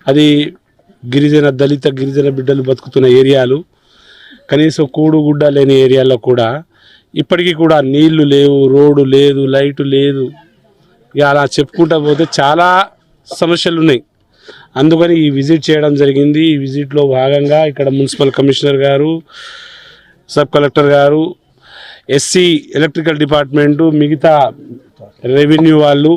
అది దళిత గిరిజన బిడ్డలు బతుకుతున్న ఏరియాలు. కనీసం కూడు గుడ్డ లేని ఏరియాలో కూడా ఇప్పటికీ కూడా నీళ్లు లేవు, రోడ్డు లేదు, లైటు లేదు. ఇక అలా చెప్పుకుంటా పోతే చాలా సమస్యలు ఉన్నాయి. అందుకని ఈ విజిట్ చేయడం జరిగింది. ఈ విజిట్లో భాగంగా ఇక్కడ మున్సిపల్ కమిషనర్ గారు, సబ్ కలెక్టర్ గారు, ఎస్సీ ఎలక్ట్రికల్ డిపార్ట్మెంటు, మిగతా రెవెన్యూ వాళ్ళు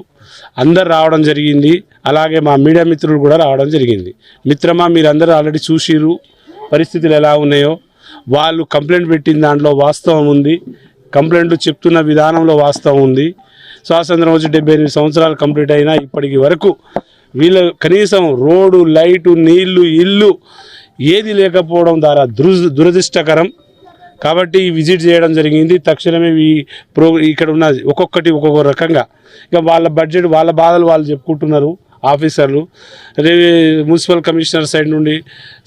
అందరు రావడం జరిగింది. అలాగే మా మీడియా మిత్రులు కూడా రావడం జరిగింది. మిత్రమా, మీరందరూ ఆల్రెడీ చూసిరు పరిస్థితులు ఎలా ఉన్నాయో. వాళ్ళు కంప్లైంట్ పెట్టిన దాంట్లో వాస్తవం ఉంది, కంప్లైంట్లు చెప్తున్న విధానంలో వాస్తవం ఉంది. స్వాతంత్రం వచ్చి 78 సంవత్సరాలు కంప్లీట్ అయినా ఇప్పటికి వరకు వీళ్ళు కనీసం రోడ్డు, లైటు, నీళ్లు, ఇల్లు ఏది లేకపోవడం ద్వారా దురదృష్టకరం. కాబట్టి విజిట్ చేయడం జరిగింది. తక్షణమే ఇక్కడ ఉన్న ఒక్కొక్కటి ఒక్కొక్క రకంగా ఇక వాళ్ళ బడ్జెట్, వాళ్ళ బాధలు వాళ్ళు చెప్పుకుంటున్నారు ఆఫీసర్లు. మున్సిపల్ కమిషనర్ సైడ్ నుండి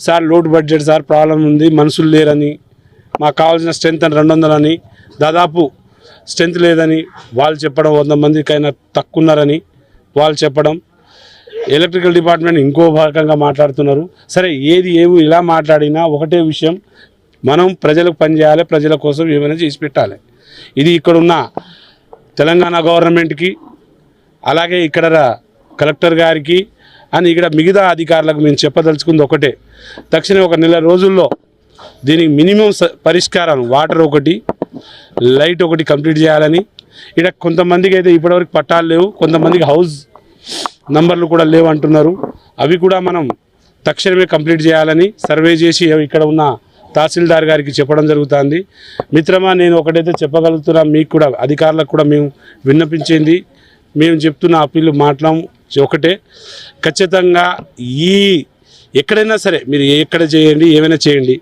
sir load budget sir, problem ఉంది, మనుషులు లేరని, మాకు కావాల్సిన స్ట్రెంత్ అని 200 అని, దాదాపు స్ట్రెంత్ లేదని వాళ్ళు చెప్పడం, 100 మందికైనా తక్కువ ఉన్నారని వాళ్ళు చెప్పడం. ఎలక్ట్రికల్ డిపార్ట్మెంట్ ఇంకో భాగంగా మాట్లాడుతున్నారు. సరే, ఏమి ఇలా మాట్లాడినా ఒకటే విషయం, మనం ప్రజలకు పనిచేయాలి, ప్రజల కోసం ఏమైనా చేసి పెట్టాలి. ఇది ఇక్కడున్న తెలంగాణ గవర్నమెంట్కి, అలాగే ఇక్కడ కలెక్టర్ గారికి అని ఇక్కడ మిగతా అధికారులకు మేము చెప్పదలుచుకుంది ఒకటే, తక్షణం 1 నెల రోజుల్లో దీనికి మినిమం పరిష్కారం, వాటర్ ఒకటి, లైట్ ఒకటి కంప్లీట్ చేయాలని. ఇక్కడ కొంతమందికి అయితే ఇప్పటివరకు పట్టాలు లేవు, కొంతమందికి హౌస్ నంబర్లు కూడా లేవు అంటున్నారు. అవి కూడా మనం తక్షణమే కంప్లీట్ చేయాలని సర్వే చేసి ఇక్కడ ఉన్న తహసీల్దార్ గారికి చెప్పడం జరుగుతుంది. మిత్రమా, నేను ఒకటైతే చెప్పగలుగుతున్నా, మీకు కూడా అధికారులకు కూడా మేము విన్నపించింది, మేము చెప్తున్న అప్పీలు ఒకటే, ఖచ్చితంగా ఎక్కడైనా సరే మీరు ఎక్కడ చేయండి, ఏమైనా చేయండి,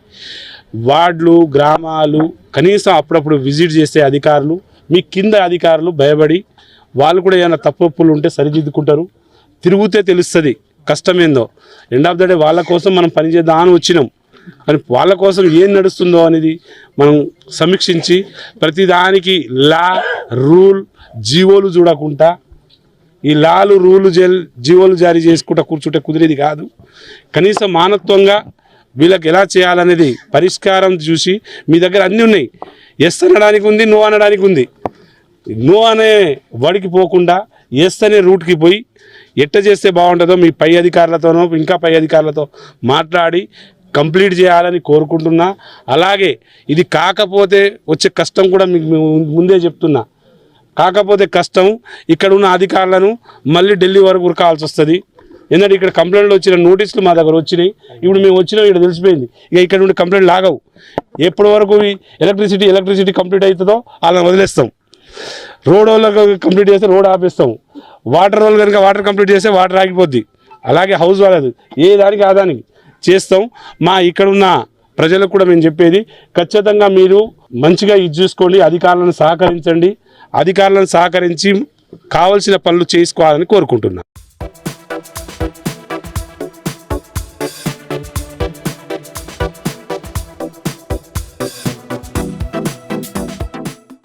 వార్డులు, గ్రామాలు కనీసం అప్పుడప్పుడు విజిట్ చేసే అధికారులు, మీ కింద అధికారులు భయపడి వాళ్ళు కూడా ఏమైనా తప్పులు ఉంటే సరిదిద్దుకుంటారు. తిరుగుతే తెలుస్తుంది కష్టమేందో. ఎండ్ ఆఫ్ ద డే వాళ్ళ కోసం మనం పనిచేద్దామని వచ్చినాం, కానీ వాళ్ళ కోసం ఏం నడుస్తుందో అనేది మనం సమీక్షించి ప్రతిదానికి రూల్, జీవోలు చూడకుండా ఈ జీవోలు జారీ చేసుకుంటా కూర్చుంటే కుదిరేది కాదు. కనీసం మానత్వంగా వీళ్ళకి ఎలా చేయాలనేది పరిష్కారం చూసి, మీ దగ్గర అన్నీ ఉన్నాయి, ఎస్ అనడానికి ఉంది, నో అనడానికి ఉంది. నో అనే వాడికి పోకుండా ఎస్ అనే రూట్కి పోయి ఎట్ట చేస్తే బాగుంటుందో మీ పై అధికారులతోనో ఇంకా పై అధికారులతో మాట్లాడి కంప్లీట్ చేయాలని కోరుకుంటున్నా. అలాగే ఇది కాకపోతే వచ్చే కష్టం కూడా మీకు ముందే చెప్తున్నా, కాకపోతే కష్టం ఇక్కడ ఉన్న అధికారులను మళ్ళీ ఢిల్లీ వరకు ఉరకాల్సి వస్తుంది. ఎందుకంటే ఇక్కడ కంప్లైంట్లు వచ్చిన నోటీసులు మా దగ్గర వచ్చినాయి. ఇప్పుడు మేము వచ్చినాం, ఇక్కడ తెలిసిపోయింది. ఇక ఇక్కడ నుండి కంప్లైంట్ లాగవు. ఎప్పటి వరకు ఎలక్ట్రిసిటీ కంప్లీట్ అవుతుందో అలా వదిలేస్తాం. రోడ్ వాళ్ళకి కంప్లీట్ చేస్తే రోడ్ ఆపేస్తాం. వాటర్ వాళ్ళు కనుక వాటర్ కంప్లీట్ చేస్తే వాటర్ ఆగిపోద్ది. అలాగే హౌస్ వాళ్ళది ఏ దానికి ఆ దానికి చేస్తాం. మా ఇక్కడున్న ప్రజలకు కూడా మేము చెప్పేది, ఖచ్చితంగా మీరు మంచిగా ఇది చూసుకోండి, అధికారులను సహకరించండి, అధికారులను సహకరించి కావాల్సిన పనులు చేసుకోవాలని కోరుకుంటున్నాను.